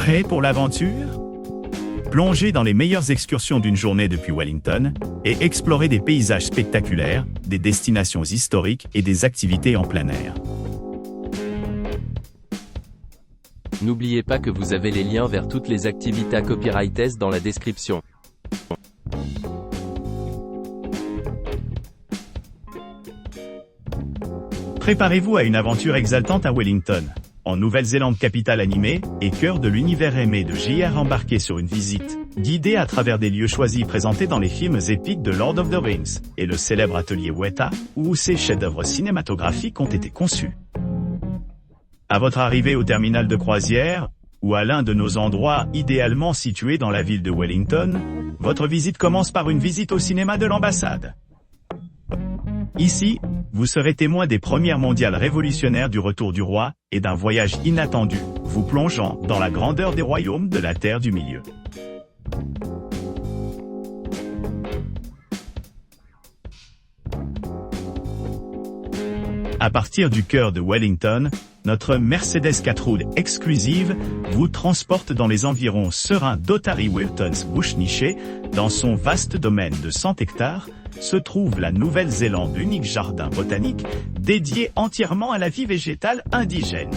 Prêt pour l'aventure? Plongez dans les meilleures excursions d'une journée depuis Wellington et explorez des paysages spectaculaires, des destinations historiques et des activités en plein air. N'oubliez pas que vous avez les liens vers toutes les activités copyrightes dans la description. Préparez-vous à une aventure exaltante à Wellington, en Nouvelle-Zélande, capitale animée et cœur de l'univers aimé de JR. Embarquez sur une visite guidée à travers des lieux choisis présentés dans les films épiques de Lord of the Rings et le célèbre atelier Weta, où ces chefs-d'œuvre cinématographiques ont été conçus. À votre arrivée au terminal de croisière, ou à l'un de nos endroits idéalement situés dans la ville de Wellington, votre visite commence par une visite au cinéma de l'ambassade. Ici, vous serez témoin des premières mondiales révolutionnaires du retour du roi et d'un voyage inattendu, vous plongeant dans la grandeur des royaumes de la Terre du Milieu. À partir du cœur de Wellington, notre Mercedes 4 roues exclusive vous transporte dans les environs sereins d'Otary Wilton's Bush niché. Dans son vaste domaine de 100 hectares, se trouve la Nouvelle-Zélande, unique jardin botanique dédié entièrement à la vie végétale indigène.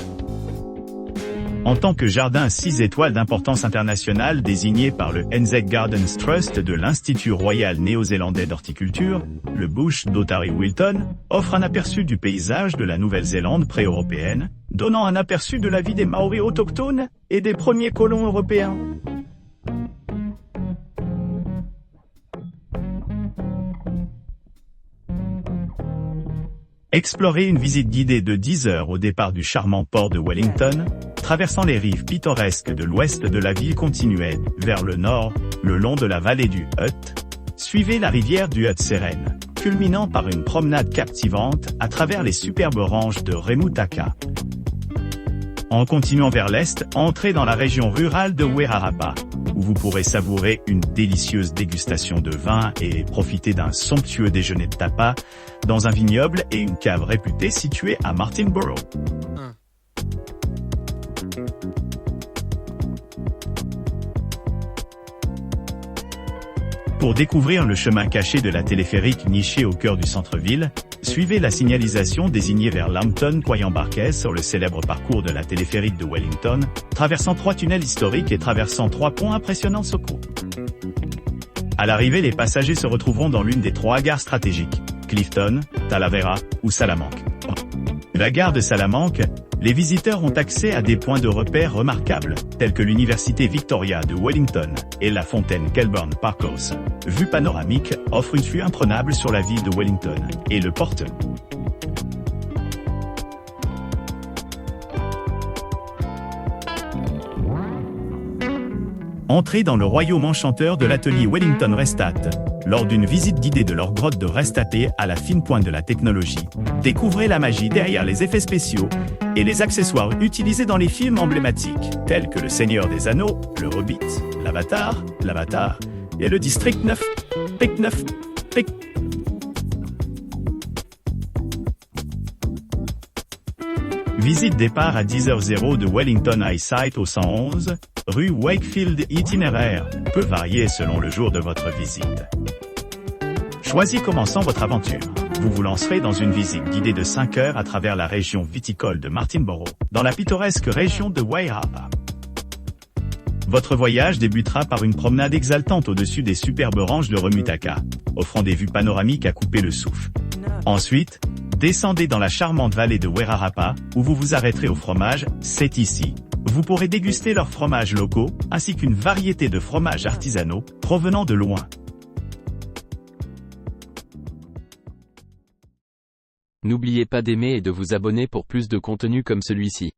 En tant que jardin 6 étoiles d'importance internationale désigné par le NZ Gardens Trust de l'Institut Royal Néo-Zélandais d'Horticulture, le Bush d'Otary Wilton offre un aperçu du paysage de la Nouvelle-Zélande pré-européenne, donnant un aperçu de la vie des Maoris autochtones et des premiers colons européens. Explorez une visite guidée de 10 heures au départ du charmant port de Wellington, traversant les rives pittoresques de l'ouest de la ville. Continuez vers le nord, le long de la vallée du Hutt. Suivez la rivière du Hutt Sereine, culminant par une promenade captivante à travers les superbes ranges de Remutaka. En continuant vers l'est, entrez dans la région rurale de Wairarapa, où vous pourrez savourer une délicieuse dégustation de vin et profiter d'un somptueux déjeuner de tapas dans un vignoble et une cave réputée située à Martinborough. Pour découvrir le chemin caché de la téléphérique nichée au cœur du centre-ville, suivez la signalisation désignée vers Lambton Quay-Embarquez sur le célèbre parcours de la téléphérique de Wellington, traversant 3 tunnels historiques et traversant 3 ponts impressionnants Soko. À l'arrivée, les passagers se retrouveront dans l'une des 3 gares stratégiques, Clifton, Talavera ou Salamanque. La gare de Salamanque, les visiteurs ont accès à des points de repère remarquables, tels que l'université Victoria de Wellington et la fontaine Kelburn Parkhouse. Vue panoramique offre une vue imprenable sur la ville de Wellington et le port. Entrez dans le royaume enchanteur de l'atelier Wellington Restat. Lors d'une visite guidée de leur grotte de Restaté à la fine pointe de la technologie, découvrez la magie derrière les effets spéciaux et les accessoires utilisés dans les films emblématiques, tels que Le Seigneur des Anneaux, Le Hobbit, l'Avatar et le District 9. Visite départ à 10h00 de Wellington Eyesight au 111, rue Wakefield. Itinéraire peut varier selon le jour de votre visite. Choisis commençant votre aventure. Vous vous lancerez dans une visite guidée de 5 heures à travers la région viticole de Martinborough, dans la pittoresque région de Wairarapa. Votre voyage débutera par une promenade exaltante au-dessus des superbes ranges de Remutaka, offrant des vues panoramiques à couper le souffle. Ensuite, descendez dans la charmante vallée de Wairarapa, où vous vous arrêterez au fromage. C'est ici. Vous pourrez déguster leurs fromages locaux, ainsi qu'une variété de fromages artisanaux, provenant de loin. N'oubliez pas d'aimer et de vous abonner pour plus de contenu comme celui-ci.